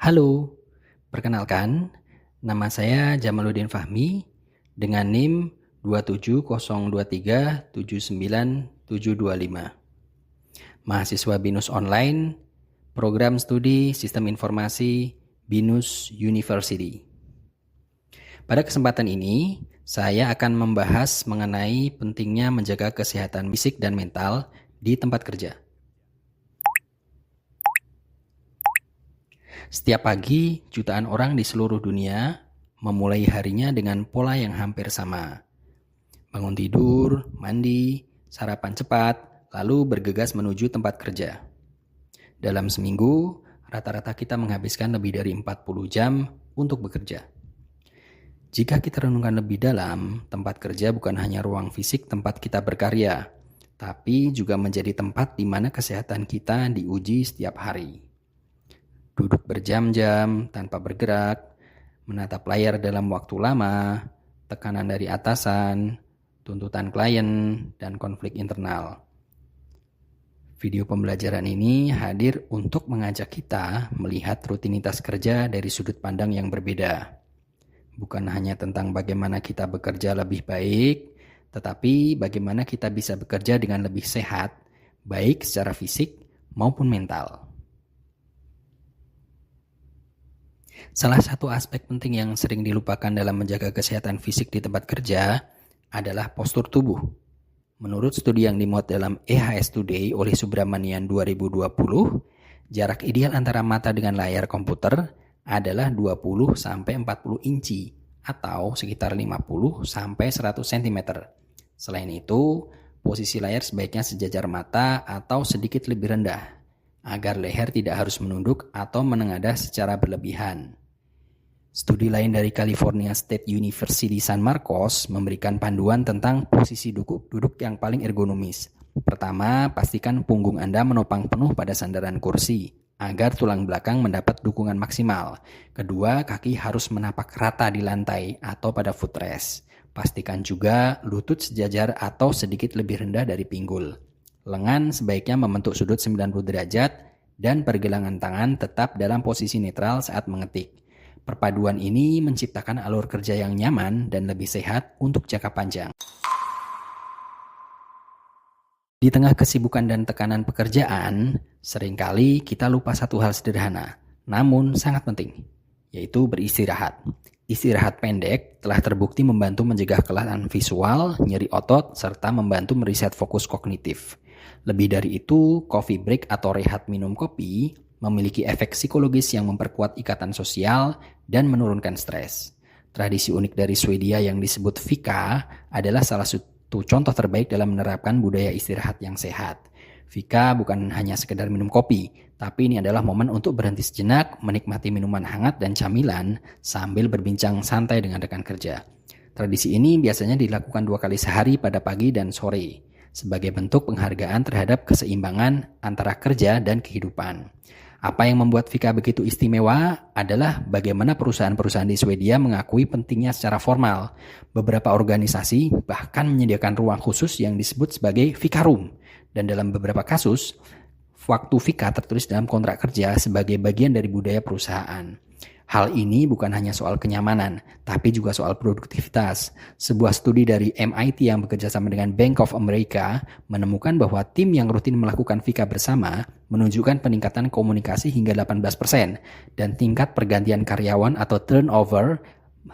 Halo, perkenalkan, nama saya Jamaluddin Fahmi dengan NIM 27023797725. Mahasiswa BINUS Online, Program Studi Sistem Informasi BINUS University. Pada kesempatan ini, saya akan membahas mengenai pentingnya menjaga kesehatan fisik dan mental di tempat kerja. Setiap pagi, jutaan orang di seluruh dunia memulai harinya dengan pola yang hampir sama. Bangun tidur, mandi, sarapan cepat, lalu bergegas menuju tempat kerja. Dalam seminggu, rata-rata kita menghabiskan lebih dari 40 jam untuk bekerja. Jika kita renungkan lebih dalam, tempat kerja bukan hanya ruang fisik tempat kita berkarya, tapi juga menjadi tempat di mana kesehatan kita diuji setiap hari. Duduk berjam-jam tanpa bergerak, menatap layar dalam waktu lama, tekanan dari atasan, tuntutan klien, dan konflik internal. Video pembelajaran ini hadir untuk mengajak kita melihat rutinitas kerja dari sudut pandang yang berbeda. Bukan hanya tentang bagaimana kita bekerja lebih baik, tetapi bagaimana kita bisa bekerja dengan lebih sehat, baik secara fisik maupun mental. Salah satu aspek penting yang sering dilupakan dalam menjaga kesehatan fisik di tempat kerja adalah postur tubuh. Menurut studi yang dimuat dalam EHS Today oleh Subramanian 2020, jarak ideal antara mata dengan layar komputer adalah 20-40 inci atau sekitar 50-100 cm. Selain itu, posisi layar sebaiknya sejajar mata atau sedikit lebih rendah, agar leher tidak harus menunduk atau menengadah secara berlebihan. Studi lain dari California State University San Marcos memberikan panduan tentang posisi duduk yang paling ergonomis. Pertama, pastikan punggung Anda menopang penuh pada sandaran kursi, agar tulang belakang mendapat dukungan maksimal. Kedua, kaki harus menapak rata di lantai atau pada footrest. Pastikan juga lutut sejajar atau sedikit lebih rendah dari pinggul. Lengan sebaiknya membentuk sudut 90 derajat dan pergelangan tangan tetap dalam posisi netral saat mengetik. Perpaduan ini menciptakan alur kerja yang nyaman dan lebih sehat untuk jangka panjang. Di tengah kesibukan dan tekanan pekerjaan, seringkali kita lupa satu hal sederhana, namun sangat penting, yaitu beristirahat. Istirahat pendek telah terbukti membantu mencegah kelelahan visual, nyeri otot, serta membantu mereset fokus kognitif. Lebih dari itu, coffee break atau rehat minum kopi memiliki efek psikologis yang memperkuat ikatan sosial dan menurunkan stres. Tradisi unik dari Swedia yang disebut Fika adalah salah satu contoh terbaik dalam menerapkan budaya istirahat yang sehat. Fika bukan hanya sekedar minum kopi, tapi ini adalah momen untuk berhenti sejenak, menikmati minuman hangat dan camilan sambil berbincang santai dengan rekan kerja. Tradisi ini biasanya dilakukan 2 kali sehari pada pagi dan sore, sebagai bentuk penghargaan terhadap keseimbangan antara kerja dan kehidupan. Apa yang membuat Fika begitu istimewa adalah bagaimana perusahaan-perusahaan di Swedia mengakui pentingnya secara formal. Beberapa organisasi bahkan menyediakan ruang khusus yang disebut sebagai Fika Room. Dan dalam beberapa kasus, waktu Fika tertulis dalam kontrak kerja sebagai bagian dari budaya perusahaan. Hal ini bukan hanya soal kenyamanan, tapi juga soal produktivitas. Sebuah studi dari MIT yang bekerja sama dengan Bank of America menemukan bahwa tim yang rutin melakukan Fika bersama menunjukkan peningkatan komunikasi hingga 18% dan tingkat pergantian karyawan atau turnover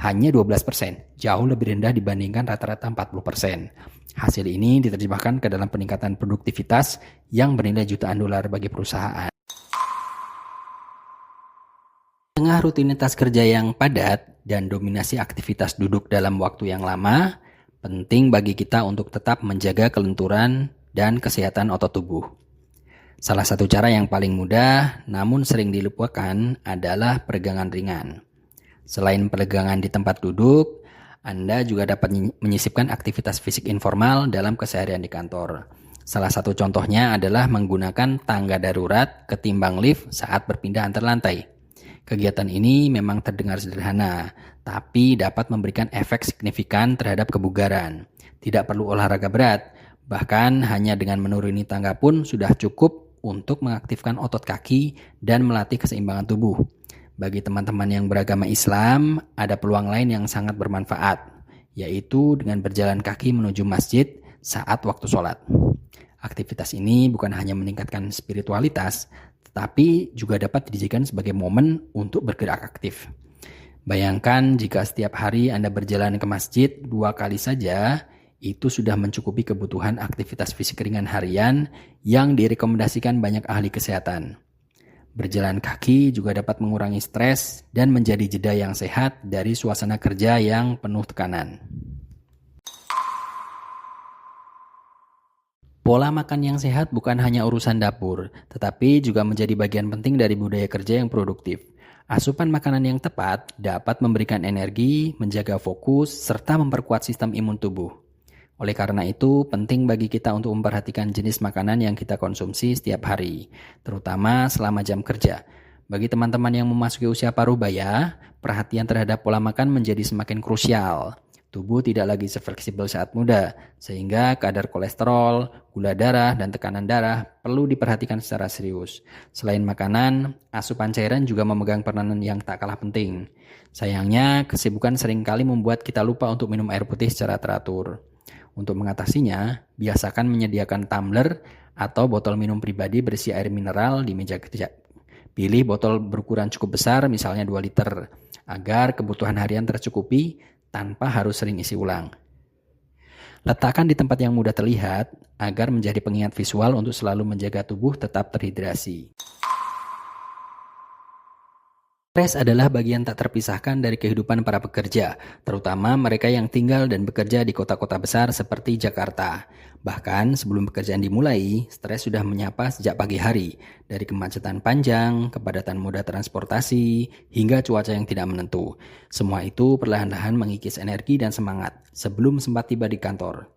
hanya 12%, jauh lebih rendah dibandingkan rata-rata 40%. Hasil ini diterjemahkan ke dalam peningkatan produktivitas yang bernilai jutaan dolar bagi perusahaan. Tengah rutinitas kerja yang padat dan dominasi aktivitas duduk dalam waktu yang lama, penting bagi kita untuk tetap menjaga kelenturan dan kesehatan otot tubuh. Salah satu cara yang paling mudah namun sering dilupakan adalah peregangan ringan. Selain peregangan di tempat duduk, Anda juga dapat menyisipkan aktivitas fisik informal dalam keseharian di kantor. Salah satu contohnya adalah menggunakan tangga darurat ketimbang lift saat berpindah antar lantai. Kegiatan ini memang terdengar sederhana, tapi dapat memberikan efek signifikan terhadap kebugaran. Tidak perlu olahraga berat, bahkan hanya dengan menuruni tangga pun sudah cukup untuk mengaktifkan otot kaki dan melatih keseimbangan tubuh. Bagi teman-teman yang beragama Islam, ada peluang lain yang sangat bermanfaat, yaitu dengan berjalan kaki menuju masjid saat waktu sholat. Aktivitas ini bukan hanya meningkatkan spiritualitas, tetapi juga dapat dijadikan sebagai momen untuk bergerak aktif. Bayangkan jika setiap hari Anda berjalan ke masjid 2 kali saja, itu sudah mencukupi kebutuhan aktivitas fisik ringan harian yang direkomendasikan banyak ahli kesehatan. Berjalan kaki juga dapat mengurangi stres dan menjadi jeda yang sehat dari suasana kerja yang penuh tekanan. Pola makan yang sehat bukan hanya urusan dapur, tetapi juga menjadi bagian penting dari budaya kerja yang produktif. Asupan makanan yang tepat dapat memberikan energi, menjaga fokus, serta memperkuat sistem imun tubuh. Oleh karena itu, penting bagi kita untuk memperhatikan jenis makanan yang kita konsumsi setiap hari, terutama selama jam kerja. Bagi teman-teman yang memasuki usia parubaya, perhatian terhadap pola makan menjadi semakin krusial. Tubuh tidak lagi sefleksibel saat muda, sehingga kadar kolesterol, gula darah, dan tekanan darah perlu diperhatikan secara serius. Selain makanan, asupan cairan juga memegang peranan yang tak kalah penting. Sayangnya, kesibukan seringkali membuat kita lupa untuk minum air putih secara teratur. Untuk mengatasinya, biasakan menyediakan tumbler atau botol minum pribadi berisi air mineral di meja kerja. Pilih botol berukuran cukup besar, misalnya 2 liter, agar kebutuhan harian tercukupi tanpa harus sering isi ulang. Letakkan di tempat yang mudah terlihat agar menjadi pengingat visual untuk selalu menjaga tubuh tetap terhidrasi. Stres adalah bagian tak terpisahkan dari kehidupan para pekerja, terutama mereka yang tinggal dan bekerja di kota-kota besar seperti Jakarta. Bahkan sebelum pekerjaan dimulai, stres sudah menyapa sejak pagi hari, dari kemacetan panjang, kepadatan moda transportasi, hingga cuaca yang tidak menentu. Semua itu perlahan-lahan mengikis energi dan semangat sebelum sempat tiba di kantor.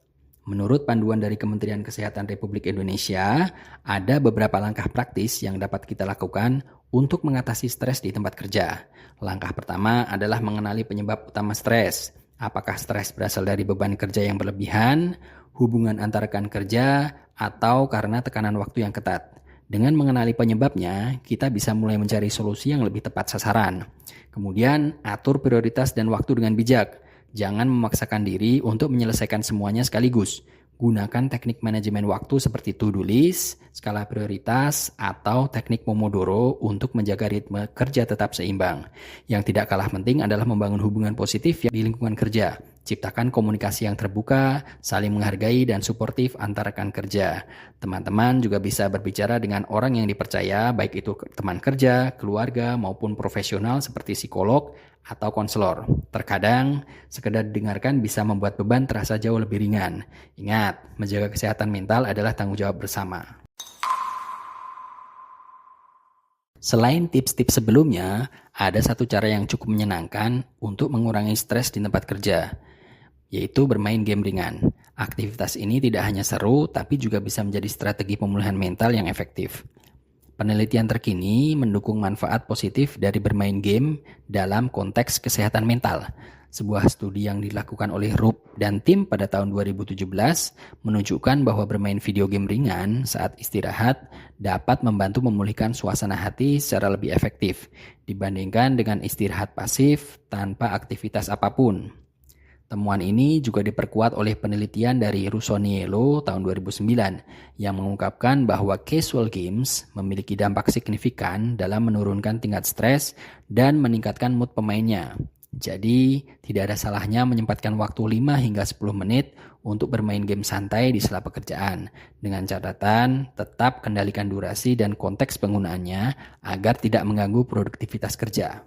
Menurut panduan dari Kementerian Kesehatan Republik Indonesia, ada beberapa langkah praktis yang dapat kita lakukan untuk mengatasi stres di tempat kerja. Langkah pertama adalah mengenali penyebab utama stres. Apakah stres berasal dari beban kerja yang berlebihan, hubungan antar rekan kerja, atau karena tekanan waktu yang ketat? Dengan mengenali penyebabnya, kita bisa mulai mencari solusi yang lebih tepat sasaran. Kemudian, atur prioritas dan waktu dengan bijak. Jangan memaksakan diri untuk menyelesaikan semuanya sekaligus. Gunakan teknik manajemen waktu seperti to-do list, skala prioritas, atau teknik Pomodoro untuk menjaga ritme kerja tetap seimbang. Yang tidak kalah penting adalah membangun hubungan positif di lingkungan kerja. Ciptakan komunikasi yang terbuka, saling menghargai, dan suportif antar rekan kerja. Teman-teman juga bisa berbicara dengan orang yang dipercaya, baik itu teman kerja, keluarga, maupun profesional seperti psikolog atau konselor. Terkadang, sekedar didengarkan bisa membuat beban terasa jauh lebih ringan. Ingat, menjaga kesehatan mental adalah tanggung jawab bersama. Selain tips-tips sebelumnya, ada satu cara yang cukup menyenangkan untuk mengurangi stres di tempat kerja, yaitu bermain game ringan. Aktivitas ini tidak hanya seru, tapi juga bisa menjadi strategi pemulihan mental yang efektif. Penelitian terkini mendukung manfaat positif dari bermain game dalam konteks kesehatan mental. Sebuah studi yang dilakukan oleh Rupp dan tim pada tahun 2017 menunjukkan bahwa bermain video game ringan saat istirahat dapat membantu memulihkan suasana hati secara lebih efektif dibandingkan dengan istirahat pasif tanpa aktivitas apapun. Temuan ini juga diperkuat oleh penelitian dari Rusoniello tahun 2009 yang mengungkapkan bahwa casual games memiliki dampak signifikan dalam menurunkan tingkat stres dan meningkatkan mood pemainnya. Jadi, tidak ada salahnya menyempatkan waktu 5 hingga 10 menit untuk bermain game santai di sela pekerjaan. Dengan catatan, tetap kendalikan durasi dan konteks penggunaannya agar tidak mengganggu produktivitas kerja.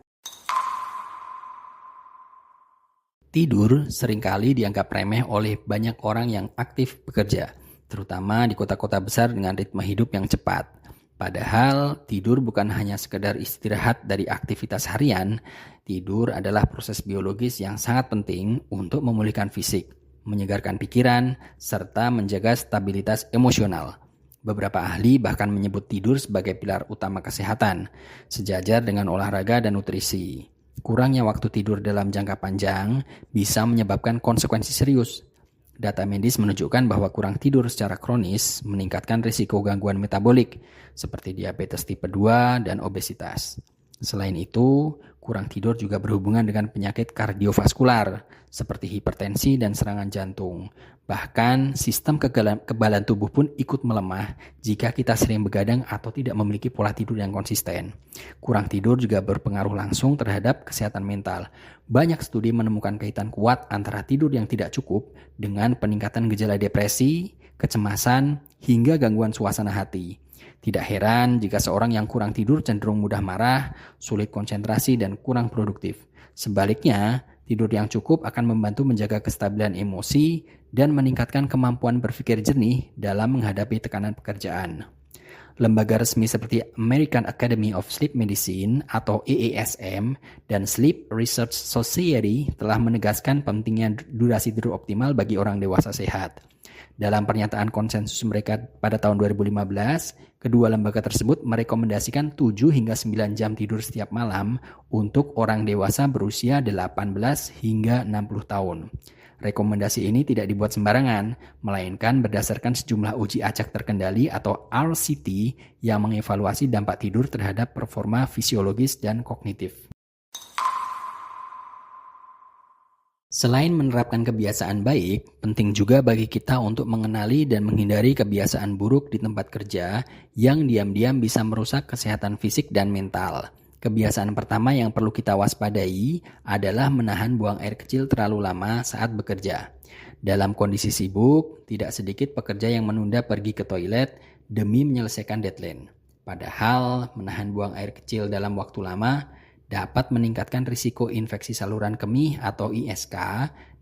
Tidur seringkali dianggap remeh oleh banyak orang yang aktif bekerja, terutama di kota-kota besar dengan ritme hidup yang cepat. Padahal tidur bukan hanya sekedar istirahat dari aktivitas harian, tidur adalah proses biologis yang sangat penting untuk memulihkan fisik, menyegarkan pikiran, serta menjaga stabilitas emosional. Beberapa ahli bahkan menyebut tidur sebagai pilar utama kesehatan, sejajar dengan olahraga dan nutrisi. Kurangnya waktu tidur dalam jangka panjang bisa menyebabkan konsekuensi serius. Data medis menunjukkan bahwa kurang tidur secara kronis meningkatkan risiko gangguan metabolik seperti diabetes tipe 2 dan obesitas. Selain itu, kurang tidur juga berhubungan dengan penyakit kardiovaskular seperti hipertensi dan serangan jantung. Bahkan, sistem kekebalan tubuh pun ikut melemah jika kita sering begadang atau tidak memiliki pola tidur yang konsisten. Kurang tidur juga berpengaruh langsung terhadap kesehatan mental. Banyak studi menemukan kaitan kuat antara tidur yang tidak cukup dengan peningkatan gejala depresi, kecemasan, hingga gangguan suasana hati. Tidak heran jika seorang yang kurang tidur cenderung mudah marah, sulit konsentrasi, dan kurang produktif. Sebaliknya, tidur yang cukup akan membantu menjaga kestabilan emosi dan meningkatkan kemampuan berpikir jernih dalam menghadapi tekanan pekerjaan. Lembaga resmi seperti American Academy of Sleep Medicine atau AASM dan Sleep Research Society telah menegaskan pentingnya durasi tidur optimal bagi orang dewasa sehat. Dalam pernyataan konsensus mereka pada tahun 2015, kedua lembaga tersebut merekomendasikan 7 hingga 9 jam tidur setiap malam untuk orang dewasa berusia 18 hingga 60 tahun. Rekomendasi ini tidak dibuat sembarangan, melainkan berdasarkan sejumlah uji acak terkendali atau RCT yang mengevaluasi dampak tidur terhadap performa fisiologis dan kognitif. Selain menerapkan kebiasaan baik, penting juga bagi kita untuk mengenali dan menghindari kebiasaan buruk di tempat kerja yang diam-diam bisa merusak kesehatan fisik dan mental. Kebiasaan pertama yang perlu kita waspadai adalah menahan buang air kecil terlalu lama saat bekerja. Dalam kondisi sibuk, tidak sedikit pekerja yang menunda pergi ke toilet demi menyelesaikan deadline. Padahal, menahan buang air kecil dalam waktu lama dapat meningkatkan risiko infeksi saluran kemih atau ISK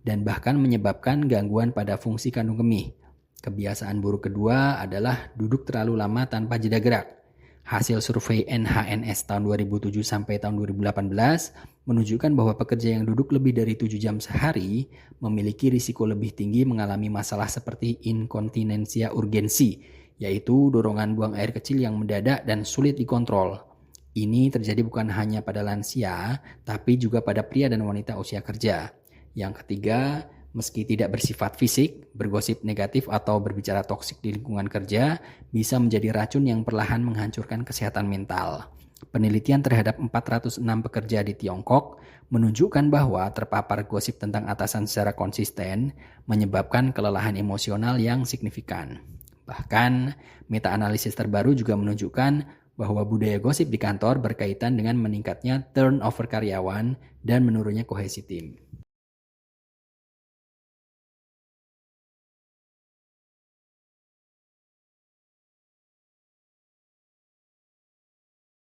dan bahkan menyebabkan gangguan pada fungsi kandung kemih. Kebiasaan buruk kedua adalah duduk terlalu lama tanpa jeda gerak. Hasil survei NHNS tahun 2007 sampai tahun 2018 menunjukkan bahwa pekerja yang duduk lebih dari 7 jam sehari memiliki risiko lebih tinggi mengalami masalah seperti inkontinensia urgensi, yaitu dorongan buang air kecil yang mendadak dan sulit dikontrol. Ini terjadi bukan hanya pada lansia, tapi juga pada pria dan wanita usia kerja. Yang ketiga, meski tidak bersifat fisik, bergosip negatif atau berbicara toksik di lingkungan kerja bisa menjadi racun yang perlahan menghancurkan kesehatan mental. Penelitian terhadap 406 pekerja di Tiongkok menunjukkan bahwa terpapar gosip tentang atasan secara konsisten menyebabkan kelelahan emosional yang signifikan. Bahkan, meta-analisis terbaru juga menunjukkan bahwa budaya gosip di kantor berkaitan dengan meningkatnya turnover karyawan dan menurunnya kohesi tim.